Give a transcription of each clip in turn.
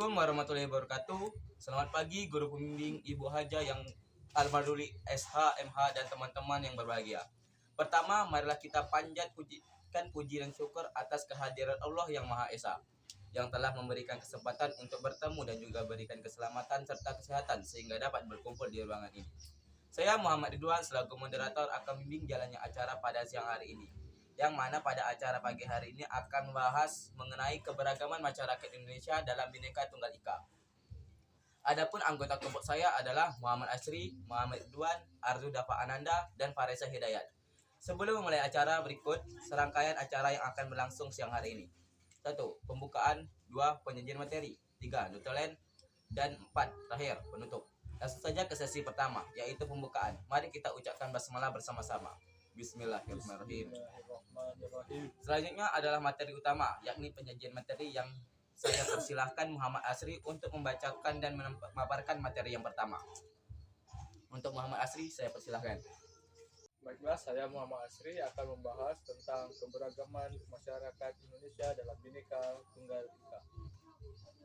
Assalamualaikum warahmatullahi wabarakatuh. Selamat pagi guru pembimbing, Ibu Haja yang Almaduli SH, MH, dan teman-teman yang berbahagia. Pertama, marilah kita pujikan puji dan syukur atas kehadiran Allah yang Maha Esa, yang telah memberikan kesempatan untuk bertemu dan juga berikan keselamatan serta kesehatan sehingga dapat berkumpul di ruangan ini. Saya Muhammad Ridwan selaku moderator akan membimbing jalannya acara pada siang hari ini, yang mana pada acara pagi hari ini akan membahas mengenai keberagaman masyarakat Indonesia dalam Bhinneka Tunggal Ika. Adapun anggota kelompok saya adalah Muhammad Asri, Muhammad Ridwan, Arzu Dafa Ananda, dan Faresa Hidayat. Sebelum memulai acara, berikut serangkaian acara yang akan berlangsung siang hari ini. 1. Pembukaan. 2. Penyajian materi. 3. Nutulen. Dan 4. Terakhir, penutup. Langsung saja ke sesi pertama, yaitu pembukaan. Mari kita ucapkan basmalah bersama-sama. Bismillahirrahmanirrahim. Selanjutnya adalah materi utama, yakni penyajian materi yang saya persilahkan Muhammad Asri untuk membacakan dan memaparkan materi yang pertama. Untuk Muhammad Asri, saya persilahkan. Baiklah, saya Muhammad Asri akan membahas tentang keberagaman masyarakat Indonesia dalam Bhinneka Tunggal Ika.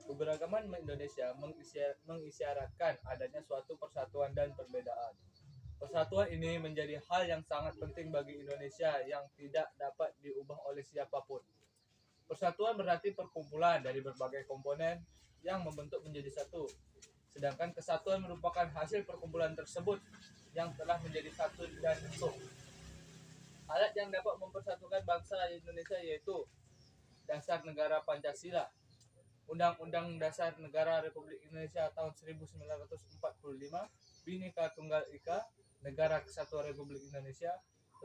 Keberagaman Indonesia mengisyaratkan adanya suatu persatuan dan perbedaan. Persatuan ini menjadi hal yang sangat penting bagi Indonesia yang tidak dapat diubah oleh siapapun. Persatuan berarti perkumpulan dari berbagai komponen yang membentuk menjadi satu. Sedangkan kesatuan merupakan hasil perkumpulan tersebut yang telah menjadi satu dan utuh. Alat yang dapat mempersatukan bangsa Indonesia yaitu Dasar Negara Pancasila, Undang-Undang Dasar Negara Republik Indonesia tahun 1945, Bhinneka Tunggal Ika, Negara Kesatuan Republik Indonesia,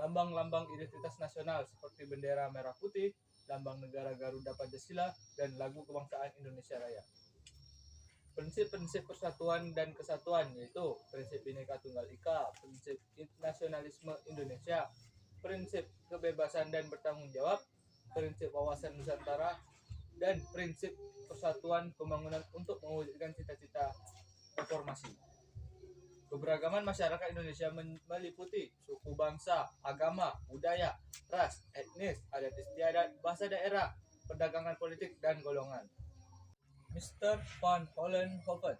lambang-lambang identitas nasional seperti bendera merah putih, lambang negara Garuda Pancasila, dan lagu kebangsaan Indonesia Raya. Prinsip-prinsip persatuan dan kesatuan yaitu prinsip Bhinneka Tunggal Ika, prinsip nasionalisme Indonesia, prinsip kebebasan dan bertanggung jawab, prinsip wawasan Nusantara, dan prinsip persatuan pembangunan untuk mewujudkan cita-cita reformasi. Keberagaman masyarakat Indonesia meliputi suku bangsa, agama, budaya, ras, etnis, adat istiadat, bahasa daerah, perdagangan politik, dan golongan. Mr. Van Vollenhoven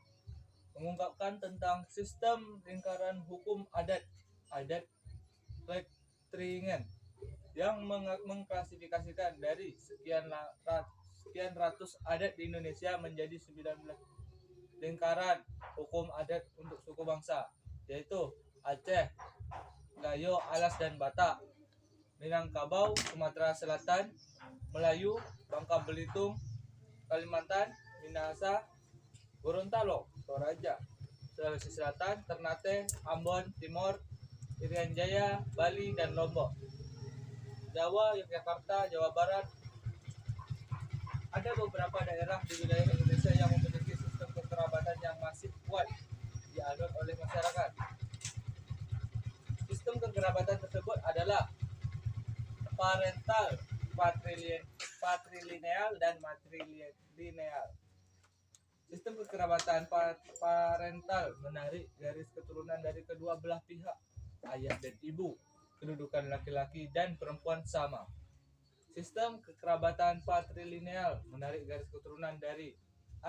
mengungkapkan tentang sistem lingkaran hukum adat Rechtringen yang mengklasifikasikan dari sekian ratus adat di Indonesia menjadi 19 lingkaran hukum adat untuk suku bangsa, yaitu Aceh, Gayo, Alas, dan Batak, Minangkabau, Sumatera Selatan, Melayu, Bangka Belitung, Kalimantan, Minahasa, Gorontalo, Toraja, Sulawesi Selatan, Ternate, Ambon, Timor, Irian Jaya, Bali, dan Lombok, Jawa, Yogyakarta, Jawa Barat. Ada beberapa daerah di wilayah Indonesia yang memiliki sistem kekerabatan yang masih kuat dianut oleh masyarakat. Sistem kekerabatan tersebut adalah parental, patrilineal, dan matrilineal. Sistem kekerabatan parental menarik garis keturunan dari kedua belah pihak, ayah dan ibu, kedudukan laki-laki dan perempuan sama. Sistem kekerabatan patrilineal menarik garis keturunan dari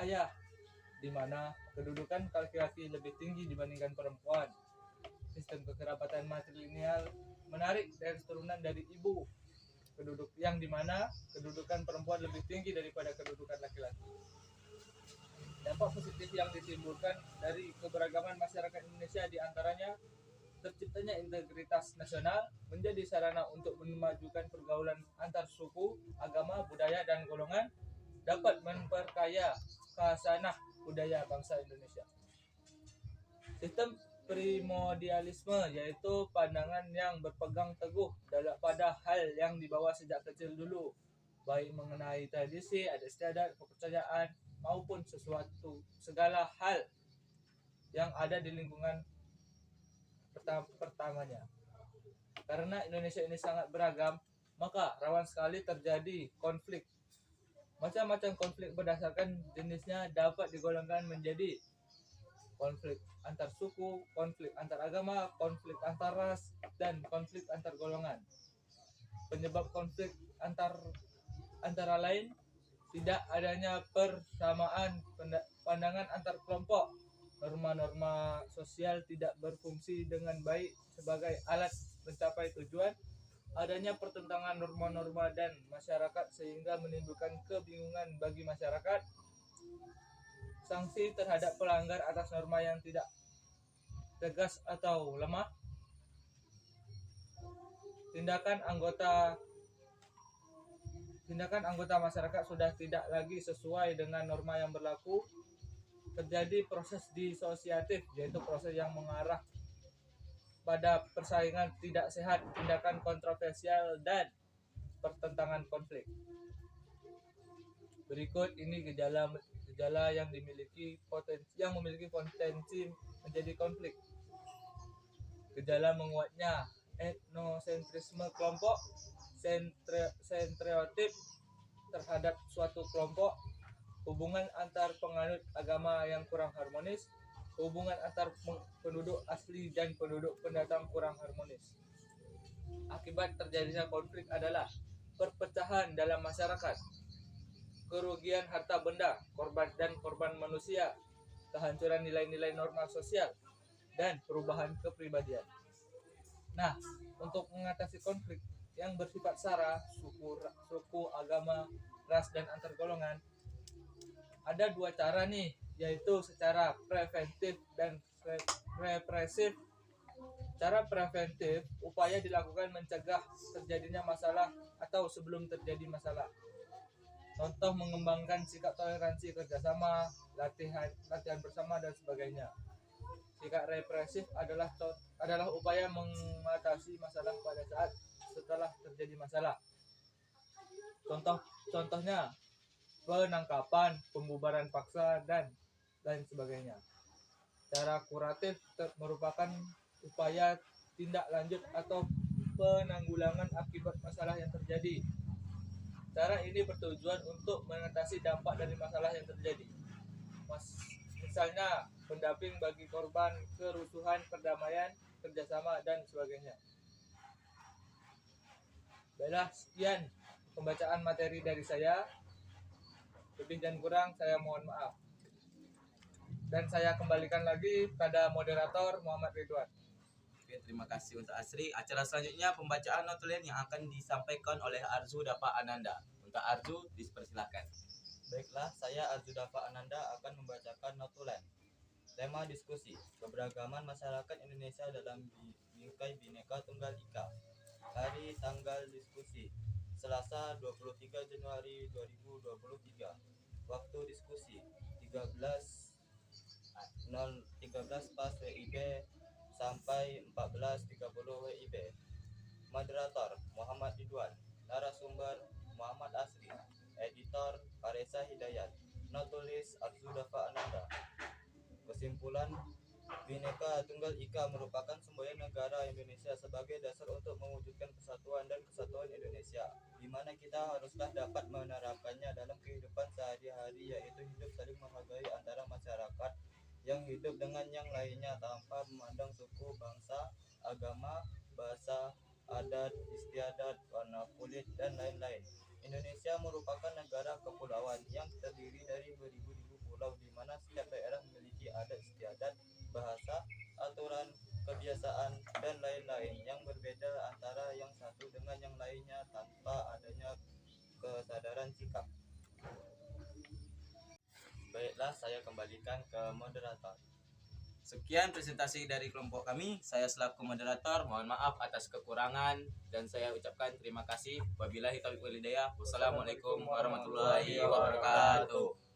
ayah, di mana kedudukan laki-laki lebih tinggi dibandingkan perempuan. Sistem kekerabatan matrilineal menarik garis keturunan dari ibu, yang di mana kedudukan perempuan lebih tinggi daripada kedudukan laki-laki. Dampak positif yang ditimbulkan dari keberagaman masyarakat Indonesia diantaranya terciptanya integritas nasional, menjadi sarana untuk memajukan pergaulan antar suku, agama, budaya, dan golongan, dapat memperkaya khasanah budaya bangsa Indonesia. Sistem primordialisme yaitu pandangan yang berpegang teguh pada hal yang dibawa sejak kecil dulu, baik mengenai tradisi, adat istiadat, kepercayaan, maupun segala hal yang ada di lingkungan pertamanya. Karena Indonesia ini sangat beragam, maka rawan sekali terjadi konflik. Macam-macam konflik berdasarkan jenisnya dapat digolongkan menjadi konflik antar suku, konflik antar agama, konflik antar ras, dan konflik antar golongan. Penyebab konflik antara lain tidak adanya persamaan pandangan antar kelompok, norma-norma sosial tidak berfungsi dengan baik sebagai alat mencapai tujuan, adanya pertentangan norma-norma dan masyarakat sehingga menimbulkan kebingungan bagi masyarakat, sanksi terhadap pelanggar atas norma yang tidak tegas atau lemah, tindakan anggota masyarakat sudah tidak lagi sesuai dengan norma yang berlaku, terjadi proses disosiatif yaitu proses yang mengarah pada persaingan tidak sehat, tindakan kontroversial dan pertentangan konflik. Berikut ini gejala yang memiliki potensi menjadi konflik. Gejala menguatnya etnosentrisme kelompok, sentriotip terhadap suatu kelompok, hubungan antar penganut agama yang kurang harmonis, hubungan antar penduduk asli dan penduduk pendatang kurang harmonis. Akibat terjadinya konflik adalah perpecahan dalam masyarakat, kerugian harta benda, korban manusia, kehancuran nilai-nilai norma sosial, dan perubahan kepribadian. Nah, untuk mengatasi konflik yang bersifat sara, suku, agama, ras, dan antar golongan, ada dua cara nih, yaitu secara preventif dan represif. Cara preventif, upaya dilakukan mencegah terjadinya masalah atau sebelum terjadi masalah. Contoh mengembangkan sikap toleransi, kerjasama, latihan bersama, dan sebagainya. Sikap represif adalah upaya mengatasi masalah pada saat setelah terjadi masalah. Contohnya penangkapan, pembubaran paksa, dan lain sebagainya. Cara kuratif merupakan upaya tindak lanjut atau penanggulangan akibat masalah yang terjadi. Cara ini bertujuan untuk mengatasi dampak dari masalah yang terjadi. Misalnya, pendamping bagi korban kerusuhan, perdamaian, kerjasama, dan sebagainya. Baiklah, sekian pembacaan materi dari saya. Lebih dan kurang saya mohon maaf. Dan saya kembalikan lagi pada moderator Muhammad Ridwan. Oke, terima kasih untuk Asri. Acara selanjutnya pembacaan notulen yang akan disampaikan oleh Arzu Dafa Ananda. Untuk Arzu, dipersilakan. Baiklah, saya Arzu Dafa Ananda akan membacakan notulen. Tema diskusi, keberagaman masyarakat Indonesia dalam bingkai Bhinneka Tunggal Ika. Hari tanggal diskusi, Selasa 23 Januari 2023. Waktu diskusi, 13 pas WIB sampai 14.30 WIB. Moderator Muhammad Ridwan, narasumber Muhammad Asri, editor Faresa Hidayat, notulis Arzu Dafa Ananda. Kesimpulan, Bhinneka Tunggal Ika merupakan semboyan negara Indonesia sebagai dasar untuk mewujudkan persatuan dan kesatuan Indonesia, di mana kita haruslah dapat menerapkannya dalam kehidupan sehari-hari, yaitu hidup saling menghargai antara masyarakat yang hidup dengan yang lainnya tanpa memandang suku, bangsa, agama, bahasa, adat, istiadat, warna kulit, dan lain-lain. Indonesia merupakan negara kepulauan yang terdiri dari beribu-ribu pulau, di mana setiap daerah memiliki adat istiadat, bahasa, aturan, kebiasaan, dan lain-lain yang berbeda antara yang satu dengan yang lainnya tanpa adanya kesadaran sikap. Baiklah, saya kembalikan ke moderator. Sekian presentasi dari kelompok kami. Saya selaku moderator mohon maaf atas kekurangan dan saya ucapkan terima kasih. Wabillahi taufiq wal hidayah. Wassalamualaikum warahmatullahi wabarakatuh.